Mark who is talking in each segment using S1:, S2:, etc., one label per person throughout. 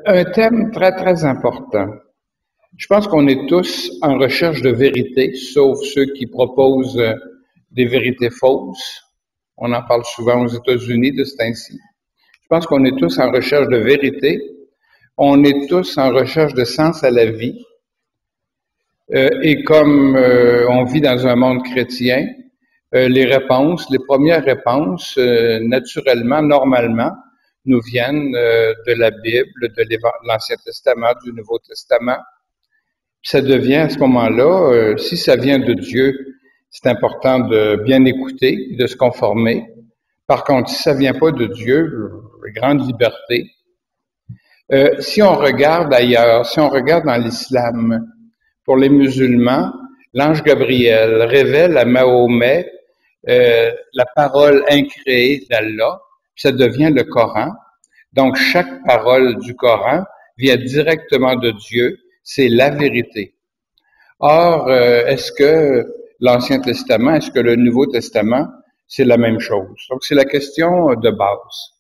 S1: Un thème très, très important. Je pense qu'on est tous en recherche de vérité, sauf ceux qui proposent des vérités fausses. On en parle souvent aux États-Unis de c'est ainsi. Je pense qu'on est tous en recherche de vérité. On est tous en recherche de sens à la vie. Et comme on vit dans un monde chrétien, les premières réponses, naturellement, normalement, nous viennent de la Bible, de l'Ancien Testament, du Nouveau Testament. Ça devient à ce moment-là, si ça vient de Dieu, c'est important de bien écouter, de se conformer. Par contre, si ça vient pas de Dieu, grande liberté. Si on regarde ailleurs, si on regarde dans l'islam, pour les musulmans, l'ange Gabriel révèle à Mahomet la parole incréée d'Allah, ça devient le Coran. Donc, chaque parole du Coran vient directement de Dieu, c'est la vérité. Or, est-ce que l'Ancien Testament, est-ce que le Nouveau Testament, c'est la même chose? Donc, c'est la question de base.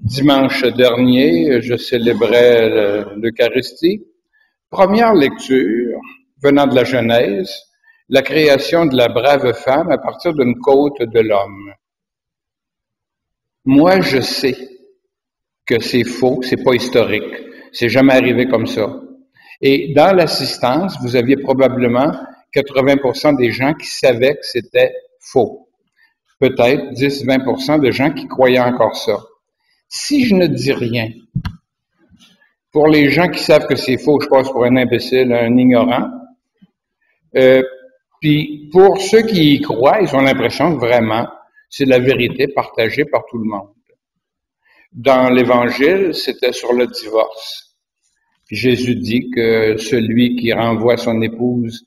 S1: Dimanche dernier, je célébrais l'Eucharistie. Première lecture, venant de la Genèse, la création de la brave femme à partir d'une côte de l'homme. Moi, je sais que c'est faux, c'est pas historique, c'est jamais arrivé comme ça. Et dans l'assistance, vous aviez probablement 80% des gens qui savaient que c'était faux. Peut-être 10-20% de gens qui croyaient encore ça. Si je ne dis rien, pour les gens qui savent que c'est faux, je passe pour un imbécile, un ignorant. Puis pour ceux qui y croient, ils ont l'impression que vraiment, c'est la vérité partagée par tout le monde. Dans l'Évangile, c'était sur le divorce. Puis Jésus dit que celui qui renvoie son épouse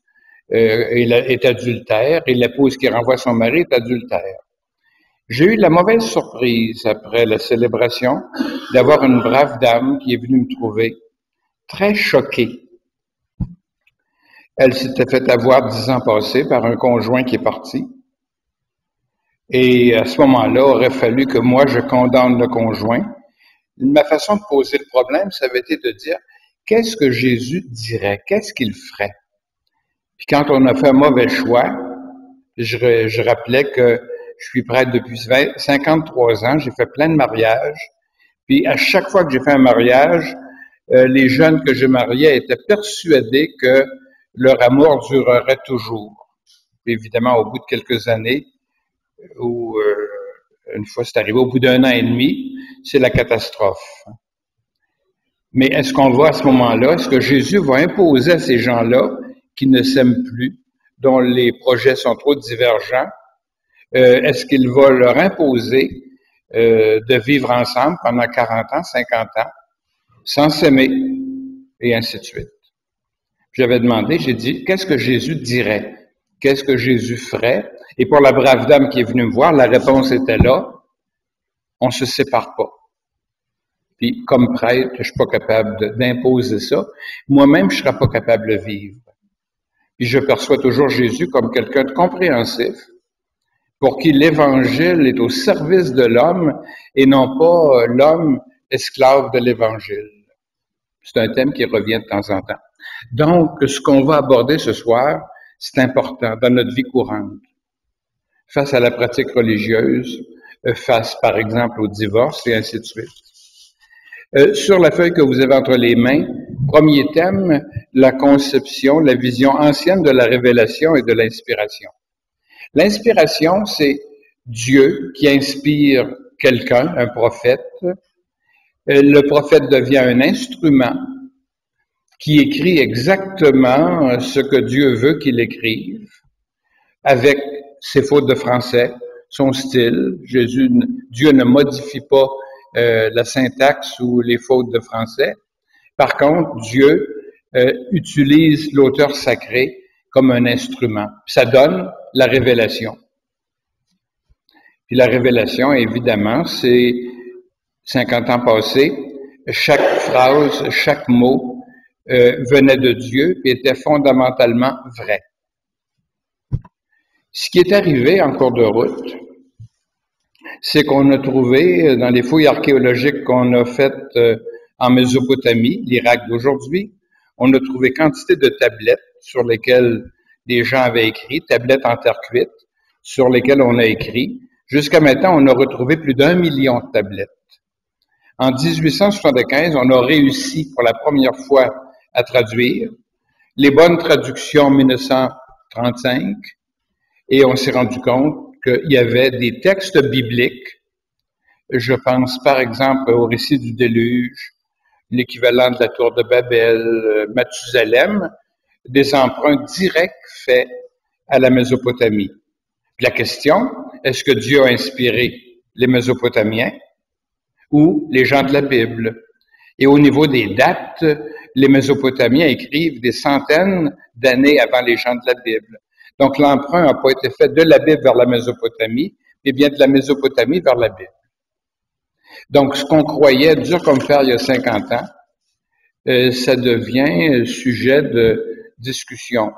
S1: est adultère et l'épouse qui renvoie son mari est adultère. J'ai eu la mauvaise surprise après la célébration d'avoir une brave dame qui est venue me trouver, très choquée. Elle s'était fait avoir 10 ans passés par un conjoint qui est parti. Et à ce moment-là, il aurait fallu que moi, je condamne le conjoint. Ma façon de poser le problème, ça avait été de dire, qu'est-ce que Jésus dirait? Qu'est-ce qu'il ferait? Puis quand on a fait un mauvais choix, je rappelais que je suis prêtre depuis 53 ans, j'ai fait plein de mariages. Puis à chaque fois que j'ai fait un mariage, les jeunes que j'ai mariés étaient persuadés que leur amour durerait toujours. Puis évidemment, au bout de quelques années, ou une fois c'est arrivé, au bout d'un an et demi, c'est la catastrophe. Mais est-ce qu'on va à ce moment-là, est-ce que Jésus va imposer à ces gens-là qui ne s'aiment plus, dont les projets sont trop divergents, est-ce qu'il va leur imposer de vivre ensemble pendant 40 ans, 50 ans, sans s'aimer, et ainsi de suite? J'avais demandé, j'ai dit, qu'est-ce que Jésus dirait? Qu'est-ce que Jésus ferait? Et pour la brave dame qui est venue me voir, la réponse était là, on se sépare pas. Puis, comme prêtre, je suis pas capable d'imposer ça. Moi-même, je serais pas capable de vivre. Puis, je perçois toujours Jésus comme quelqu'un de compréhensif, pour qui l'Évangile est au service de l'homme et non pas l'homme esclave de l'Évangile. C'est un thème qui revient de temps en temps. Donc, ce qu'on va aborder ce soir, c'est important dans notre vie courante. Face à la pratique religieuse, face, par exemple, au divorce et ainsi de suite. Sur la feuille que vous avez entre les mains, premier thème, la conception, la vision ancienne de la révélation et de l'inspiration. L'inspiration, c'est Dieu qui inspire quelqu'un, un prophète. Le prophète devient un instrument qui écrit exactement ce que Dieu veut qu'il écrive, avec ses fautes de français, son style. Dieu ne modifie pas la syntaxe ou les fautes de français. Par contre, Dieu utilise l'auteur sacré comme un instrument. Ça donne la révélation. Puis la révélation, évidemment, c'est 50 ans passés, chaque phrase, chaque mot venait de Dieu et était fondamentalement vrai. Ce qui est arrivé en cours de route, c'est qu'on a trouvé, dans les fouilles archéologiques qu'on a faites En Mésopotamie, l'Irak d'aujourd'hui, on a trouvé quantité de tablettes sur lesquelles des gens avaient écrit, tablettes en terre cuite, sur lesquelles on a écrit. Jusqu'à maintenant, on a retrouvé plus d'1 million de tablettes. En 1875, on a réussi pour la première fois à traduire les bonnes traductions en 1935, et on s'est rendu compte qu'il y avait des textes bibliques. Je pense par exemple au récit du déluge, l'équivalent de la tour de Babel, Mathusalem, des emprunts directs faits à la Mésopotamie. Puis la question, est-ce que Dieu a inspiré les Mésopotamiens ou les gens de la Bible? Et au niveau des dates, les Mésopotamiens écrivent des centaines d'années avant les gens de la Bible. Donc l'emprunt n'a pas été fait de la Bible vers la Mésopotamie, mais bien de la Mésopotamie vers la Bible. Donc ce qu'on croyait dur comme fer il y a 50 ans, ça devient sujet de discussion.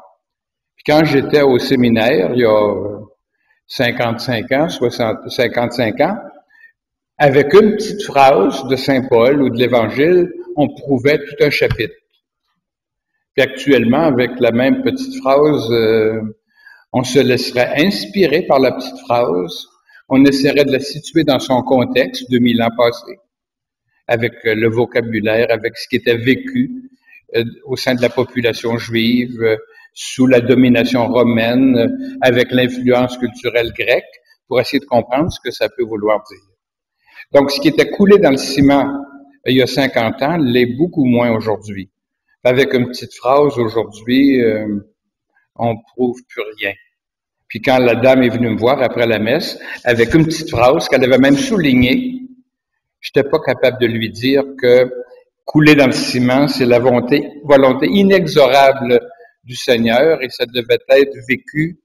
S1: Puis quand j'étais au séminaire, il y a 55 ans, 55 ans, avec une petite phrase de Saint Paul ou de l'Évangile, on prouvait tout un chapitre. Puis actuellement, avec la même petite phrase, on se laisserait inspirer par la petite phrase, on essaierait de la situer dans son contexte 2000 ans passés, avec le vocabulaire, avec ce qui était vécu au sein de la population juive, sous la domination romaine, avec l'influence culturelle grecque, pour essayer de comprendre ce que ça peut vouloir dire. Donc, ce qui était coulé dans le ciment il y a 50 ans l'est beaucoup moins aujourd'hui. Avec une petite phrase, aujourd'hui, on prouve plus rien. Puis quand la dame est venue me voir après la messe, avec une petite phrase qu'elle avait même soulignée, j'étais pas capable de lui dire que couler dans le ciment, c'est la volonté inexorable du Seigneur et ça devait être vécu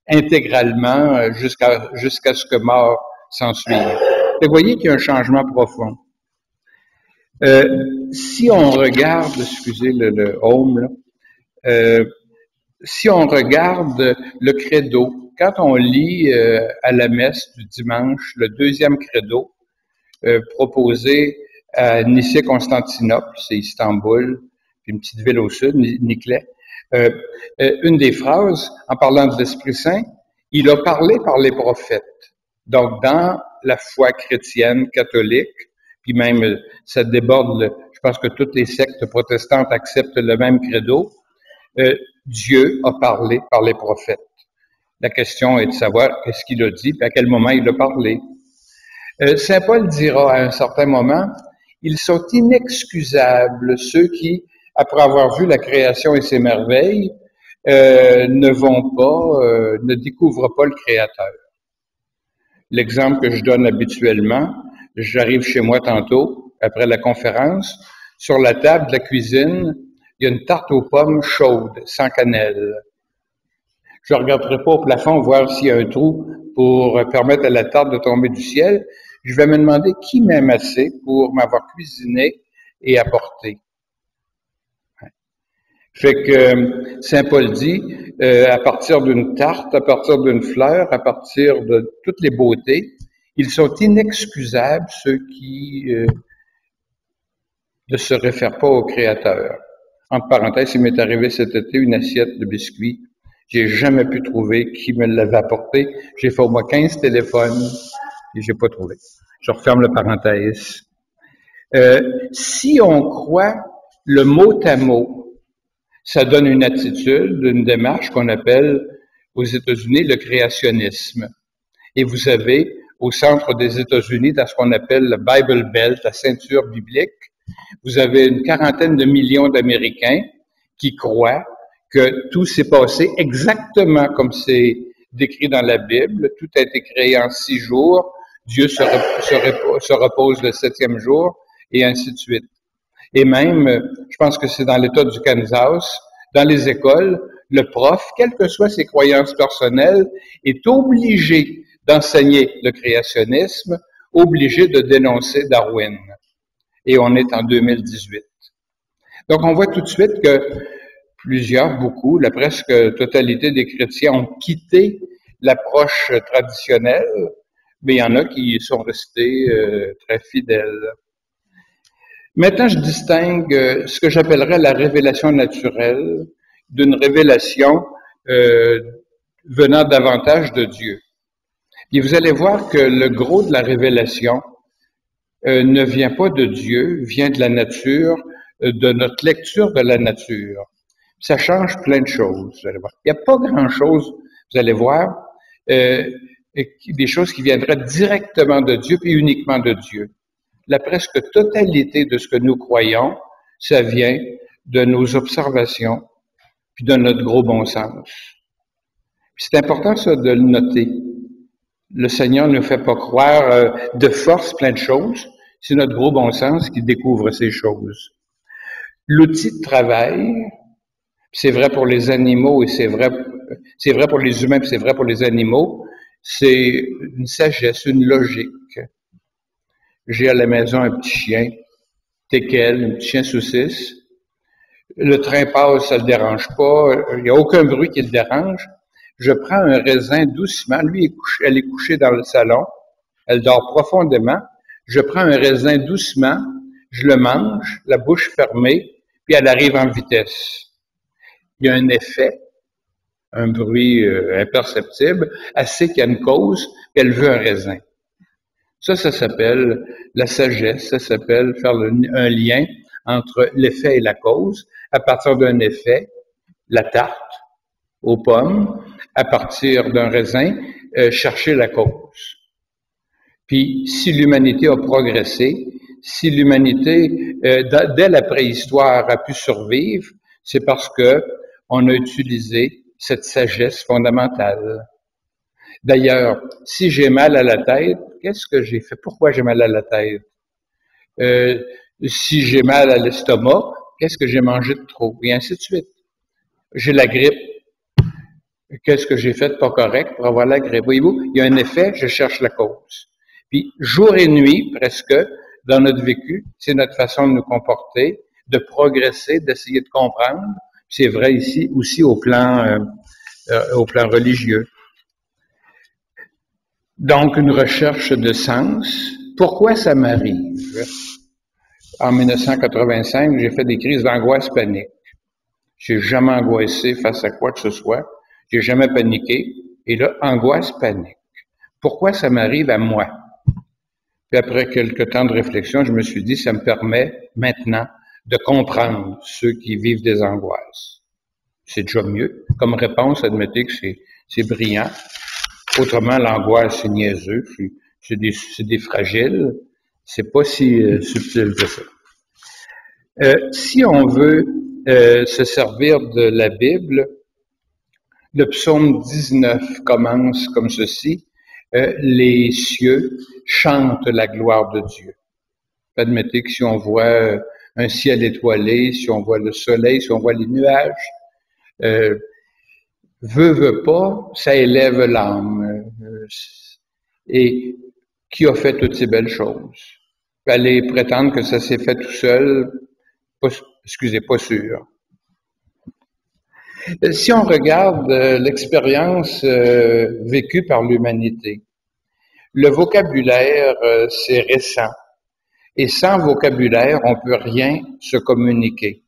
S1: intégralement jusqu'à ce que mort s'en suive. Vous voyez qu'il y a un changement profond. Si on regarde, excusez le home, là, si on regarde le credo, quand on lit à la messe du dimanche le deuxième credo proposé à Nicée-Constantinople, c'est Istanbul, puis une petite ville au sud, Niclée, une des phrases, en parlant de l'Esprit Saint, il a parlé par les prophètes. Donc, dans la foi chrétienne, catholique, puis même ça déborde, je pense que toutes les sectes protestantes acceptent le même credo, Dieu a parlé par les prophètes. La question est de savoir qu'est-ce qu'il a dit, puis à quel moment il a parlé. Saint Paul dira à un certain moment, ils sont inexcusables ceux qui, après avoir vu la création et ses merveilles, ne découvrent pas le Créateur. L'exemple que je donne habituellement, j'arrive chez moi tantôt, après la conférence, sur la table de la cuisine, il y a une tarte aux pommes chaude, sans cannelle. Je ne regarderai pas au plafond voir s'il y a un trou pour permettre à la tarte de tomber du ciel. Je vais me demander qui m'aime assez pour m'avoir cuisiné et apporté. Fait que Saint Paul dit, à partir d'une tarte, à partir d'une fleur, à partir de toutes les beautés, ils sont inexcusables ceux qui ne se réfèrent pas au Créateur. Entre parenthèses, il m'est arrivé cet été une assiette de biscuits. J'ai jamais pu trouver qui me l'avait apporté. J'ai fait au moins 15 téléphones et j'ai pas trouvé. Je referme la parenthèse. Si on croit le mot à mot, ça donne une attitude, une démarche qu'on appelle aux États-Unis le créationnisme. Et vous avez au centre des États-Unis, dans ce qu'on appelle le Bible Belt, la ceinture biblique, vous avez une quarantaine de millions d'Américains qui croient que tout s'est passé exactement comme c'est décrit dans la Bible. Tout a été créé en 6 jours. Dieu se repose le 7e jour, et ainsi de suite. Et même, je pense que c'est dans l'État du Kansas, dans les écoles, le prof, quelles que soient ses croyances personnelles, est obligé d'enseigner le créationnisme, obligé de dénoncer Darwin. Et on est en 2018. Donc, on voit tout de suite que beaucoup, la presque totalité des chrétiens ont quitté l'approche traditionnelle, mais il y en a qui sont restés très fidèles. Maintenant, je distingue ce que j'appellerais la révélation naturelle d'une révélation venant davantage de Dieu. Et vous allez voir que le gros de la révélation ne vient pas de Dieu, vient de la nature, de notre lecture de la nature. Ça change plein de choses, vous allez voir. Il n'y a pas grand-chose, vous allez voir, des choses qui viendraient directement de Dieu, puis uniquement de Dieu. La presque totalité de ce que nous croyons, ça vient de nos observations, puis de notre gros bon sens. C'est important, ça, de le noter. Le Seigneur ne nous fait pas croire de force plein de choses. C'est notre gros bon sens qui découvre ces choses. L'outil de travail, c'est vrai pour les animaux et c'est vrai pour les humains, puis c'est vrai pour les animaux, c'est une sagesse, une logique. J'ai à la maison un petit chien, teckel, un petit chien saucisse. Le train passe, ça le dérange pas. Il n'y a aucun bruit qui le dérange. Je prends un raisin doucement. Lui, elle est couchée dans le salon. Elle dort profondément. Je prends un raisin doucement. Je le mange, la bouche fermée, puis elle arrive en vitesse. Il y a un effet, un bruit imperceptible. Elle sait qu'il y a une cause, puis elle veut un raisin. Ça s'appelle la sagesse. Ça s'appelle faire un lien entre l'effet et la cause. À partir d'un effet, la tarte aux pommes, à partir d'un raisin, chercher la cause. Puis, si l'humanité a progressé, si l'humanité, dès la préhistoire, a pu survivre, c'est parce que on a utilisé cette sagesse fondamentale. D'ailleurs, si j'ai mal à la tête, qu'est-ce que j'ai fait? Pourquoi j'ai mal à la tête? Si j'ai mal à l'estomac, qu'est-ce que j'ai mangé de trop? Et ainsi de suite. J'ai la grippe. Qu'est-ce que j'ai fait de pas correct pour avoir la grippe? Voyez-vous, il y a un effet, je cherche la cause. Puis, jour et nuit, presque, dans notre vécu, c'est notre façon de nous comporter, de progresser, d'essayer de comprendre. C'est vrai ici aussi au plan religieux. Donc, une recherche de sens. Pourquoi ça m'arrive? En 1985, j'ai fait des crises d'angoisse panique. J'ai jamais angoissé face à quoi que ce soit. J'ai jamais paniqué. Et là, angoisse, panique. Pourquoi ça m'arrive à moi? Puis après quelques temps de réflexion, je me suis dit, ça me permet maintenant de comprendre ceux qui vivent des angoisses. C'est déjà mieux. Comme réponse, admettez que c'est brillant. Autrement, l'angoisse, c'est niaiseux. C'est des fragiles. C'est pas si subtil que ça. Si on veut se servir de la Bible, le psaume 19 commence comme ceci. Les cieux chantent la gloire de Dieu. Admettez que si on voit un ciel étoilé, si on voit le soleil, si on voit les nuages, veut pas, ça élève l'âme. Et qui a fait toutes ces belles choses? Aller prétendre que ça s'est fait tout seul, pas sûr. Si on regarde l'expérience vécue par l'humanité, le vocabulaire, c'est récent. Et sans vocabulaire, on peut rien se communiquer.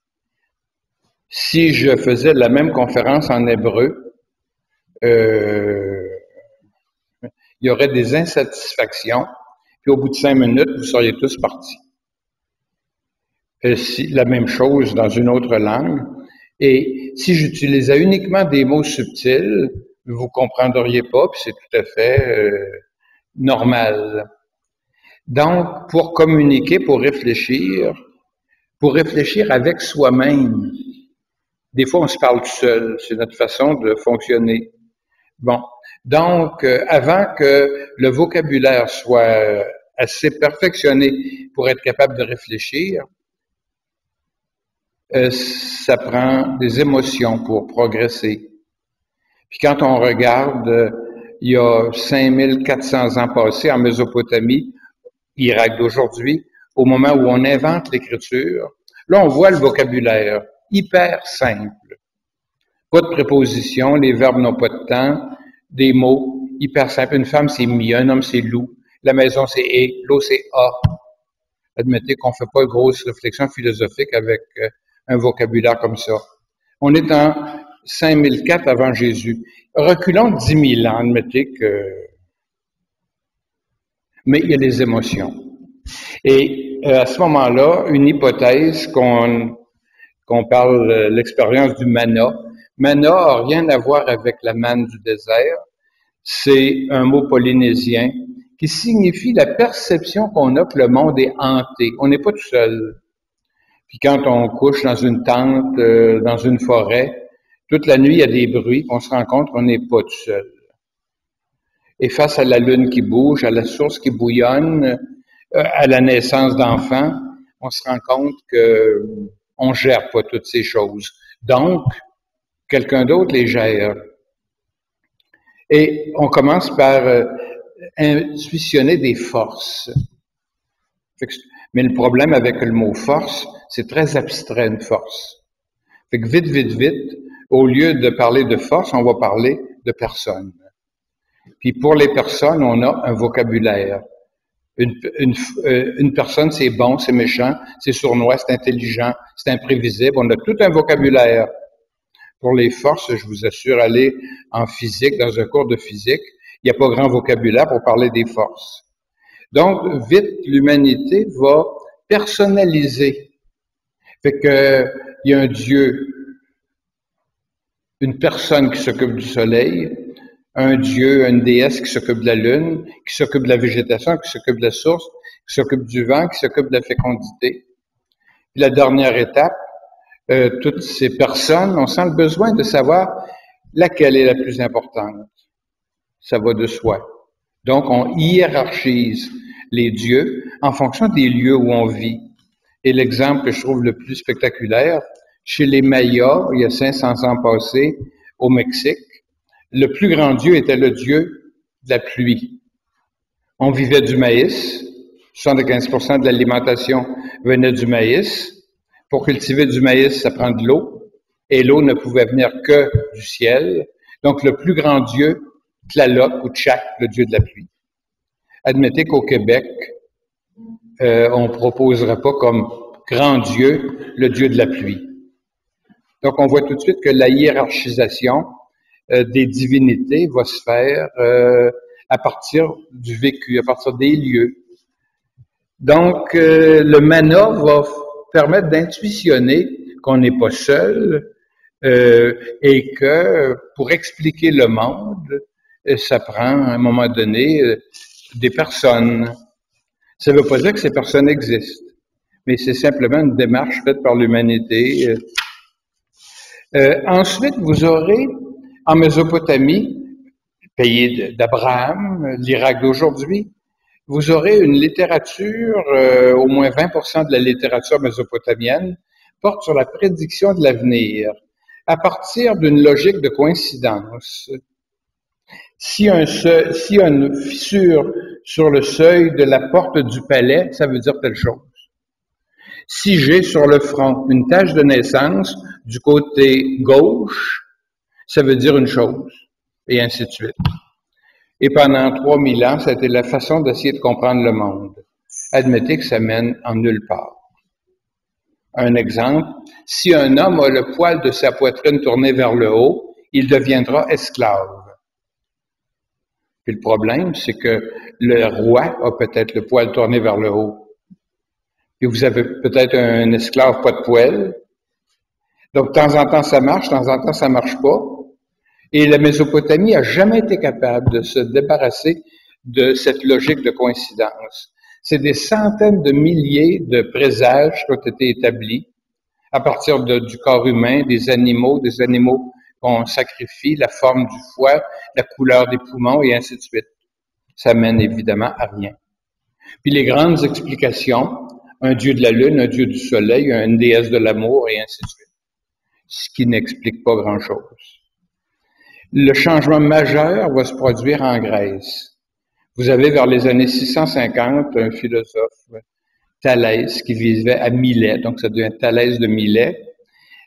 S1: Si je faisais la même conférence en hébreu, il y aurait des insatisfactions, puis au bout de 5 minutes, vous seriez tous partis. La même chose dans une autre langue. Et si j'utilisais uniquement des mots subtils, vous comprendriez pas, puis c'est tout à fait normal. Donc, pour communiquer, pour réfléchir avec soi-même. Des fois, on se parle tout seul. C'est notre façon de fonctionner. Bon. Donc, avant que le vocabulaire soit assez perfectionné pour être capable de réfléchir, ça prend des émotions pour progresser. Puis quand on regarde, il y a 5400 ans passés en Mésopotamie, Irak d'aujourd'hui, au moment où on invente l'écriture, là on voit le vocabulaire hyper simple. Pas de préposition, les verbes n'ont pas de temps, des mots hyper simples. Une femme c'est mi, un homme c'est loup, la maison c'est et, l'eau c'est a. Admettez qu'on ne fait pas de grosses réflexions philosophiques avec un vocabulaire comme ça. On est en 5004 avant Jésus. Reculons 10 000 ans, admettez que... Mais il y a les émotions. Et à ce moment-là, une hypothèse qu'on parle l'expérience du manna. Manna n'a rien à voir avec la manne du désert. C'est un mot polynésien qui signifie la perception qu'on a que le monde est hanté. On n'est pas tout seul. Puis quand on couche dans une tente, dans une forêt, toute la nuit, il y a des bruits, on se rend compte qu'on n'est pas tout seul. Et face à la lune qui bouge, à la source qui bouillonne, à la naissance d'enfants, on se rend compte que on gère pas toutes ces choses. Donc, quelqu'un d'autre les gère. Et on commence par intuitionner des forces. Mais le problème avec le mot force, c'est très abstrait, une force. Fait que vite, au lieu de parler de force, on va parler de personnes. Puis pour les personnes, on a un vocabulaire. Une personne, c'est bon, c'est méchant, c'est sournois, c'est intelligent, c'est imprévisible. On a tout un vocabulaire. Pour les forces, je vous assure, aller en physique, dans un cours de physique, il n'y a pas grand vocabulaire pour parler des forces. Donc, vite, l'humanité va personnaliser. Fait que, il y a un Dieu, une personne qui s'occupe du soleil, un Dieu, une déesse qui s'occupe de la lune, qui s'occupe de la végétation, qui s'occupe de la source, qui s'occupe du vent, qui s'occupe de la fécondité. Puis la dernière étape, toutes ces personnes, on sent le besoin de savoir laquelle est la plus importante. Ça va de soi. Donc, on hiérarchise les dieux en fonction des lieux où on vit. Et l'exemple que je trouve le plus spectaculaire, chez les Mayas, il y a 500 ans passés, au Mexique, le plus grand dieu était le dieu de la pluie. On vivait du maïs, 75% de l'alimentation venait du maïs. Pour cultiver du maïs, ça prend de l'eau, et l'eau ne pouvait venir que du ciel. Donc, le plus grand dieu, Tlaloc ou Tchak, le dieu de la pluie. Admettez qu'au Québec, on ne proposerait pas comme grand dieu le dieu de la pluie. Donc, on voit tout de suite que la hiérarchisation des divinités va se faire à partir du vécu, à partir des lieux. Donc, le manna va permettre d'intuitionner qu'on n'est pas seul et que pour expliquer le monde, ça prend à un moment donné des personnes. Ça ne veut pas dire que ces personnes existent, mais c'est simplement une démarche faite par l'humanité. Ensuite, vous aurez en Mésopotamie, pays d'Abraham, l'Irak d'aujourd'hui, vous aurez une littérature, au moins 20% de la littérature mésopotamienne porte sur la prédiction de l'avenir à partir d'une logique de coïncidence. Si y a une fissure sur le seuil de la porte du palais, ça veut dire telle chose. Si j'ai sur le front une tache de naissance du côté gauche, ça veut dire une chose, et ainsi de suite. Et pendant 3000 ans, ça a été la façon d'essayer de comprendre le monde. Admettez que ça mène en nulle part. Un exemple, si un homme a le poil de sa poitrine tourné vers le haut, il deviendra esclave. Puis le problème, c'est que le roi a peut-être le poil tourné vers le haut. Puis vous avez peut-être un esclave pas de poil. Donc, de temps en temps, ça marche, de temps en temps, ça marche pas. Et la Mésopotamie a jamais été capable de se débarrasser de cette logique de coïncidence. C'est des centaines de milliers de présages qui ont été établis à partir du corps humain, des animaux qu'on sacrifie, la forme du foie, la couleur des poumons et ainsi de suite. Ça mène évidemment à rien. Puis les grandes explications, un dieu de la lune, un dieu du soleil, une déesse de l'amour et ainsi de suite. Ce qui n'explique pas grand-chose. Le changement majeur va se produire en Grèce. Vous avez vers les années 650 un philosophe, Thalès, qui vivait à Milet, donc ça devient Thalès de Milet.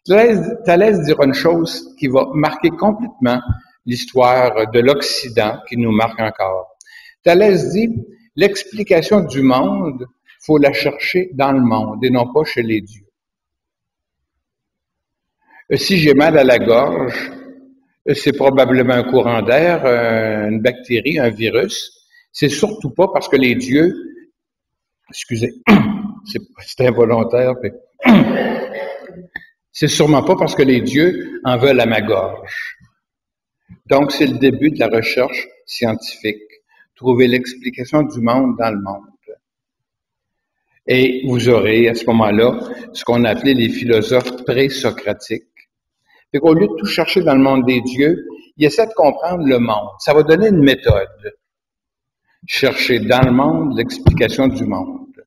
S1: Thalès dira une chose qui va marquer complètement l'histoire de l'Occident, qui nous marque encore. Thalès dit, l'explication du monde faut la chercher dans le monde et non pas chez les dieux. Si j'ai mal à la gorge, c'est probablement un courant d'air, une bactérie, un virus. C'est surtout pas parce que les dieux, excusez, c'est involontaire, mais c'est sûrement pas parce que les dieux en veulent à ma gorge. Donc, c'est le début de la recherche scientifique. Trouver l'explication du monde dans le monde. Et vous aurez, à ce moment-là, ce qu'on appelait les philosophes pré-socratiques. Fait qu'au lieu de tout chercher dans le monde des dieux, il essaie de comprendre le monde. Ça va donner une méthode. Chercher dans le monde l'explication du monde.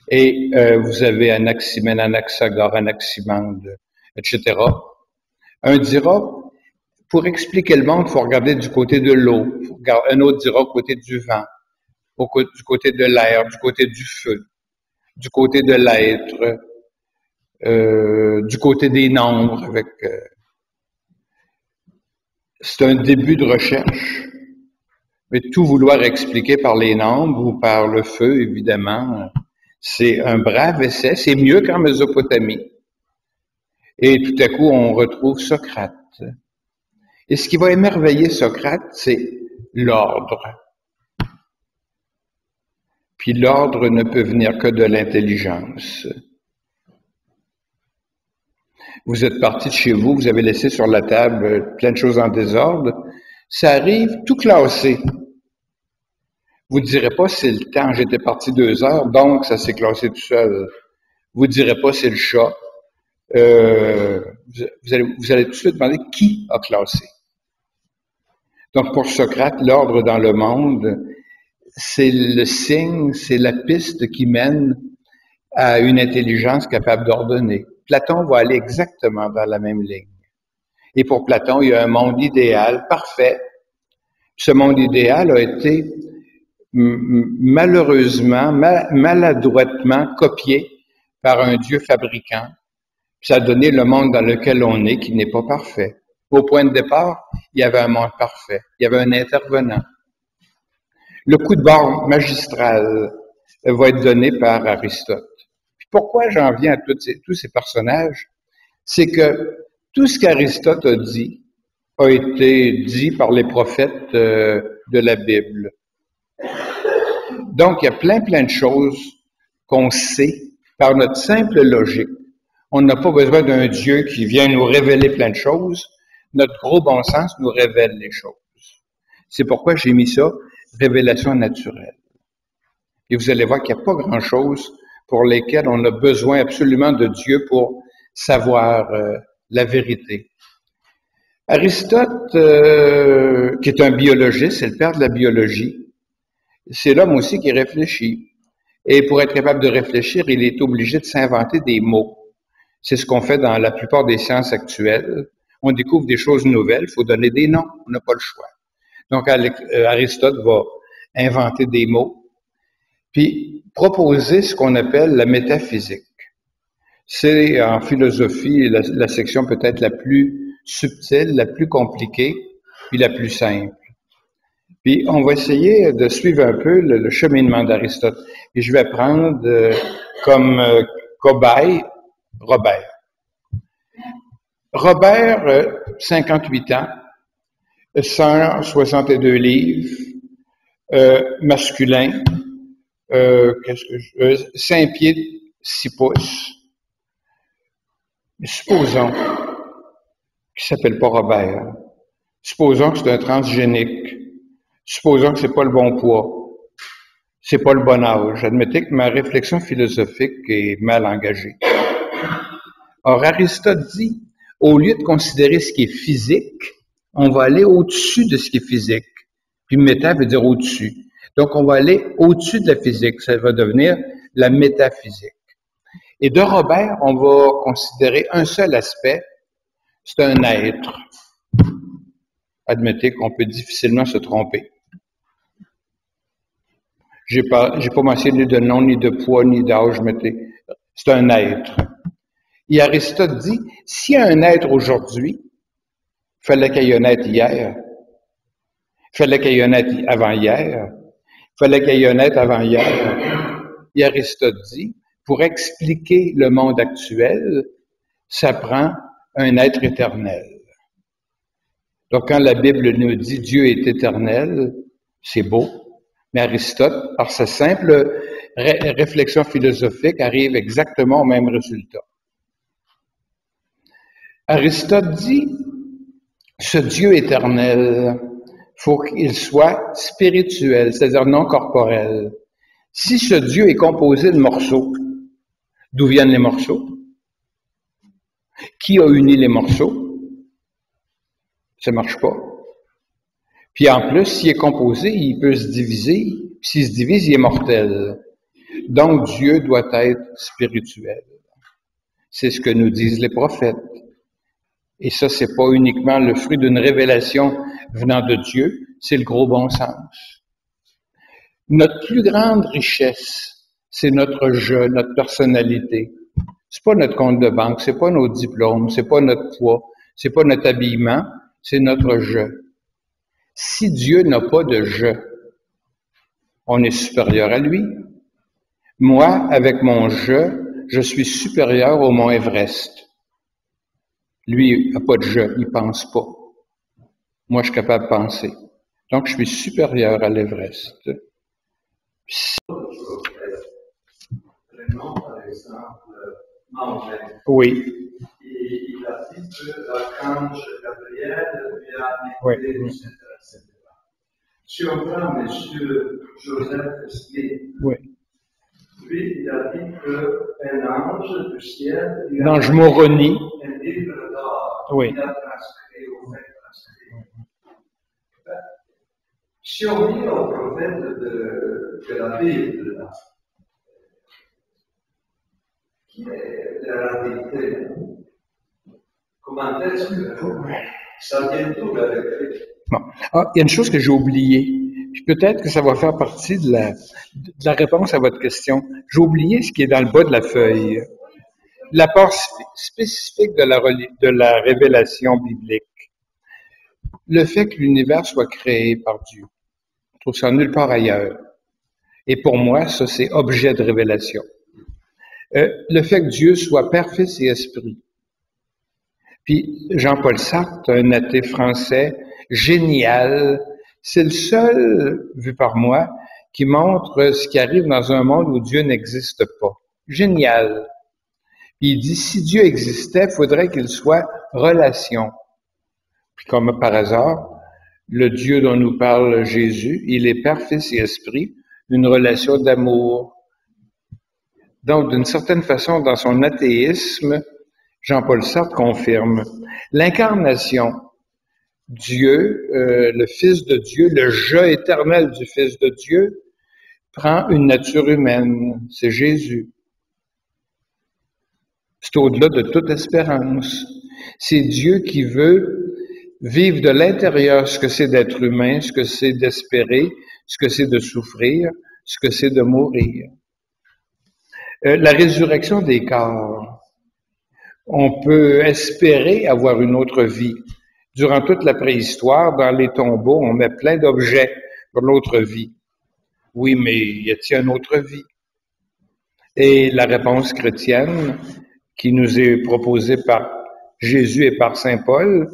S1: Et vous avez Anaximène, Anaxagore, Anaximandre, etc. Un dira, pour expliquer le monde, il faut regarder du côté de l'eau. Un autre dira au côté du vent, du côté de l'air, du côté du feu, du côté de l'être, du côté des nombres. C'est un début de recherche. Mais tout vouloir expliquer par les nombres ou par le feu, évidemment, c'est un brave essai. C'est mieux qu'en Mésopotamie. Et tout à coup, on retrouve Socrate. Et ce qui va émerveiller Socrate, c'est l'ordre. Puis l'ordre ne peut venir que de l'intelligence. Vous êtes parti de chez vous, vous avez laissé sur la table plein de choses en désordre. Ça arrive tout classé. Vous ne direz pas c'est le temps, j'étais parti 2 heures, donc ça s'est classé tout seul. Vous ne direz pas c'est le chat. Vous allez tout de suite demander qui a classé. Donc pour Socrate, l'ordre dans le monde, c'est le signe, c'est la piste qui mène à une intelligence capable d'ordonner. Platon va aller exactement dans la même ligne. Et pour Platon, il y a un monde idéal, parfait. Ce monde idéal a été malheureusement, maladroitement copié par un Dieu fabricant. Puis ça a donné le monde dans lequel on est, qui n'est pas parfait. Au point de départ, il y avait un monde parfait. Il y avait un intervenant. Le coup de barre magistral va être donné par Aristote. Puis pourquoi j'en viens à tous ces personnages? C'est que tout ce qu'Aristote a été dit par les prophètes de la Bible. Donc, il y a plein de choses qu'on sait par notre simple logique. On n'a pas besoin d'un Dieu qui vient nous révéler plein de choses. Notre gros bon sens nous révèle les choses. C'est pourquoi j'ai mis ça, révélation naturelle. Et vous allez voir qu'il n'y a pas grand-chose pour lesquelles on a besoin absolument de Dieu pour savoir la vérité. Aristote, qui est un biologiste, c'est le père de la biologie, c'est l'homme aussi qui réfléchit. Et pour être capable de réfléchir, il est obligé de s'inventer des mots. C'est ce qu'on fait dans la plupart des sciences actuelles. On découvre des choses nouvelles, il faut donner des noms, on n'a pas le choix. Donc Aristote va inventer des mots, puis proposer ce qu'on appelle la métaphysique. C'est en philosophie la section peut-être la plus subtile, la plus compliquée, puis la plus simple. Puis on va essayer de suivre un peu le cheminement d'Aristote. Et je vais prendre comme cobaye Robert. Robert, 58 ans, 162 livres, masculin, 5 pieds, 6 pouces. Mais supposons qu'il s'appelle pas Robert. Supposons que c'est un transgénique. Supposons que c'est pas le bon poids. C'est pas le bon âge. Admettez que ma réflexion philosophique est mal engagée. Or, Aristote dit, au lieu de considérer ce qui est physique, on va aller au-dessus de ce qui est physique. Puis méta veut dire au-dessus. Donc, on va aller au-dessus de la physique. Ça va devenir la métaphysique. Et de Robert, on va considérer un seul aspect, c'est un être. Admettez qu'on peut difficilement se tromper. J'ai pas mentionné de nom, ni de poids, ni d'âge, mettez. C'est un être. Et Aristote dit, s'il y a un être aujourd'hui, il fallait qu'il y ait un être hier. Il fallait qu'il y ait un être avant-hier. Il fallait qu'il y ait un être avant-hier. Et Aristote dit, pour expliquer le monde actuel, ça prend un être éternel. Donc, quand la Bible nous dit Dieu est éternel, c'est beau. Mais Aristote, par sa simple réflexion philosophique, arrive exactement au même résultat. Aristote dit, ce Dieu éternel, faut qu'il soit spirituel, c'est-à-dire non corporel. Si ce Dieu est composé de morceaux, d'où viennent les morceaux? Qui a uni les morceaux? Ça marche pas. Puis en plus, s'il est composé, il peut se diviser. Puis s'il se divise, il est mortel. Donc Dieu doit être spirituel. C'est ce que nous disent les prophètes. Et ça, c'est pas uniquement le fruit d'une révélation venant de Dieu, c'est le gros bon sens. Notre plus grande richesse, c'est notre je, notre personnalité. C'est pas notre compte de banque, c'est pas nos diplômes, c'est pas notre poids, c'est pas notre habillement, c'est notre je. Si Dieu n'a pas de je, on est supérieur à lui. Moi, avec mon je suis supérieur au mont Everest. Lui, il n'a pas de je, il pense pas. Moi, je suis capable de penser. Donc, je suis supérieur à l'Everest. Oui.
S2: Il a dit que l'archange Gabriel lui a
S1: Oui.
S2: appelé, etc. Si on prend M. Joseph Smith,
S1: Oui.
S2: lui, il a dit qu'un ange du ciel lui a
S1: L'ange Moroni.
S2: un livre d'or.
S1: Oui.
S2: Il a transcrit ou fait transcrire. Si on lit au prophète de la Bible, là, qui est la réalité, comment est-ce que ça vient tout avec lui?
S1: Bon. Ah, il y a une chose que j'ai oubliée. Puis peut-être que ça va faire partie de la réponse à votre question. J'ai oublié ce qui est dans le bas de la feuille. L'apport spécifique de la révélation biblique. Le fait que l'univers soit créé par Dieu. Je trouve ça nulle part ailleurs. Et pour moi, ça, c'est objet de révélation. Le fait que Dieu soit Père, Fils et Esprit. Puis Jean-Paul Sartre, un athée français génial, c'est le seul, vu par moi, qui montre ce qui arrive dans un monde où Dieu n'existe pas. Génial. Puis il dit, si Dieu existait, il faudrait qu'il soit relation. Puis comme par hasard, le Dieu dont nous parle Jésus, il est Père, Fils et Esprit, une relation d'amour. Donc, d'une certaine façon, dans son athéisme, Jean-Paul Sartre confirme l'incarnation, Dieu, le Fils de Dieu, le je éternel du Fils de Dieu, prend une nature humaine, c'est Jésus. C'est au-delà de toute espérance. C'est Dieu qui veut vivre de l'intérieur ce que c'est d'être humain, ce que c'est d'espérer, ce que c'est de souffrir, ce que c'est de mourir. La résurrection des corps. On peut espérer avoir une autre vie. Durant toute la préhistoire, dans les tombeaux, on met plein d'objets pour l'autre vie. Oui, mais y a-t-il une autre vie? Et la réponse chrétienne qui nous est proposée par Jésus et par saint Paul,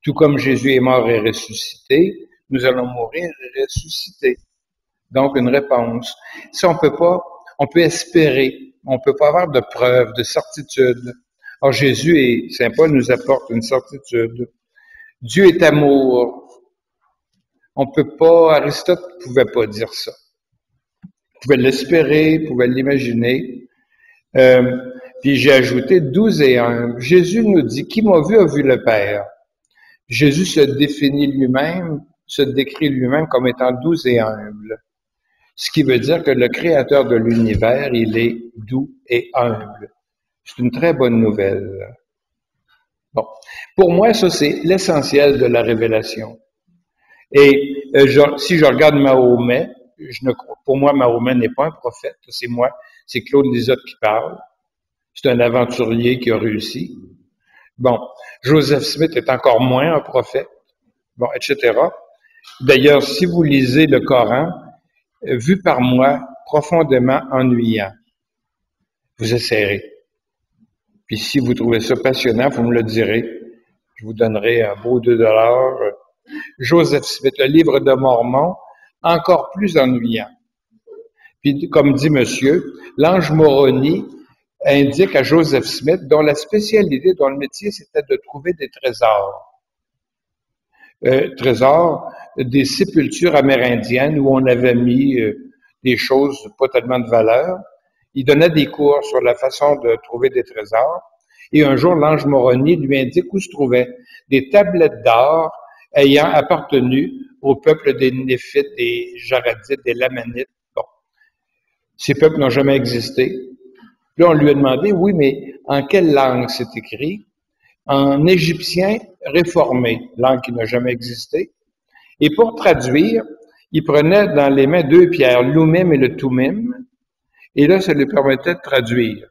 S1: tout comme Jésus est mort et ressuscité, nous allons mourir et ressusciter. Donc, une réponse. Si on peut espérer, on peut pas avoir de preuves, de certitude. Or, Jésus et saint Paul nous apportent une certitude. Dieu est amour. On peut pas, Aristote pouvait pas dire ça. Il pouvait l'espérer, il pouvait l'imaginer. Puis j'ai ajouté 12 et 1. Jésus nous dit, qui m'a vu a vu le Père. Jésus se définit lui-même, se décrit lui-même comme étant doux et humble. Ce qui veut dire que le créateur de l'univers, il est doux et humble. C'est une très bonne nouvelle. Bon. Pour moi, ça, c'est l'essentiel de la révélation. Et si je regarde Mahomet, pour moi, Mahomet n'est pas un prophète. C'est moi, c'est Claude Lisotte qui parle. C'est un aventurier qui a réussi. Bon, Joseph Smith est encore moins un prophète. Bon, etc. D'ailleurs, si vous lisez le Coran, vu par moi, profondément ennuyant. Vous essayerez. Puis si vous trouvez ça passionnant, vous me le direz. Je vous donnerai un beau 2 $. Joseph Smith, le livre de Mormon, encore plus ennuyant. Puis, comme dit monsieur, l'ange Moroni indique à Joseph Smith, dont la spécialité, dont le métier, c'était de trouver des trésors. Trésors des sépultures amérindiennes où on avait mis des choses pas tellement de valeur. Il donnait des cours sur la façon de trouver des trésors. Et un jour, l'ange Moroni lui indique où se trouvaient des tablettes d'or ayant appartenu au peuple des Néphites, des Jaradites, des Lamanites. Bon. Ces peuples n'ont jamais existé. Là, on lui a demandé, oui, mais en quelle langue c'est écrit? En égyptien réformé, langue qui n'a jamais existé. Et pour traduire, il prenait dans les mains 2 pierres, l'Oumim et le Toumim, et là, ça lui permettait de traduire.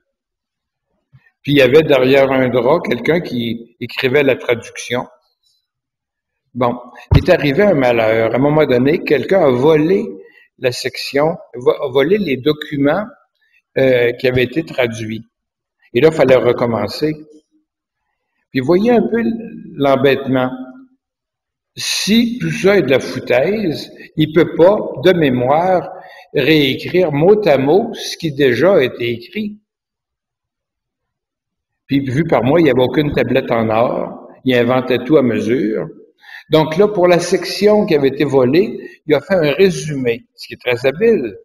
S1: Puis il y avait derrière un drap quelqu'un qui écrivait la traduction. Bon, il est arrivé un malheur. À un moment donné, quelqu'un a volé la section, a volé les documents qui avaient été traduits. Et là, il fallait recommencer. Puis voyez un peu l'embêtement. Si tout ça est de la foutaise, il peut pas, de mémoire, réécrire mot à mot ce qui déjà a été écrit. Puis vu par moi, il n'y avait aucune tablette en or. Il inventait tout à mesure. Donc là, pour la section qui avait été volée, il a fait un résumé, ce qui est très habile.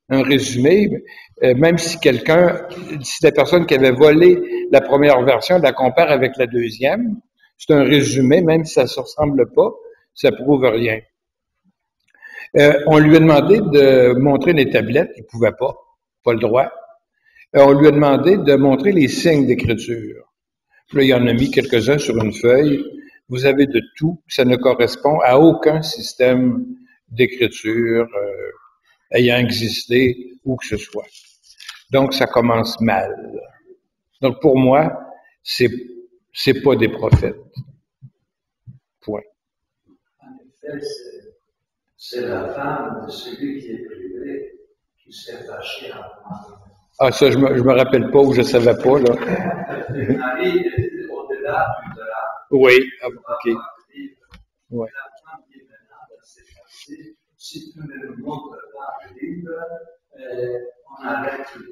S1: Un résumé, même si la personne qui avait volé la première version la compare avec la deuxième, c'est un résumé, même si ça ne se ressemble pas, ça prouve rien. On lui a demandé de montrer les tablettes, il ne pouvait pas le droit. On lui a demandé de montrer les signes d'écriture. Puis là, il en a mis quelques-uns sur une feuille. Vous avez de tout, ça ne correspond à aucun système d'écriture ayant existé où que ce soit. Donc, ça commence mal. Donc, pour moi, c'est pas des prophètes. Point.
S2: En effet, c'est la femme de celui qui est privé qui s'est fâchée en moment.
S1: Ah, ça, je me rappelle pas ou je savais pas, là.
S2: Marie est au-delà du drap.
S1: Oui, ok. Ouais.
S2: La femme qui est maintenant dans ces parties, si tu ne nous montres pas le livre, on arrête tout.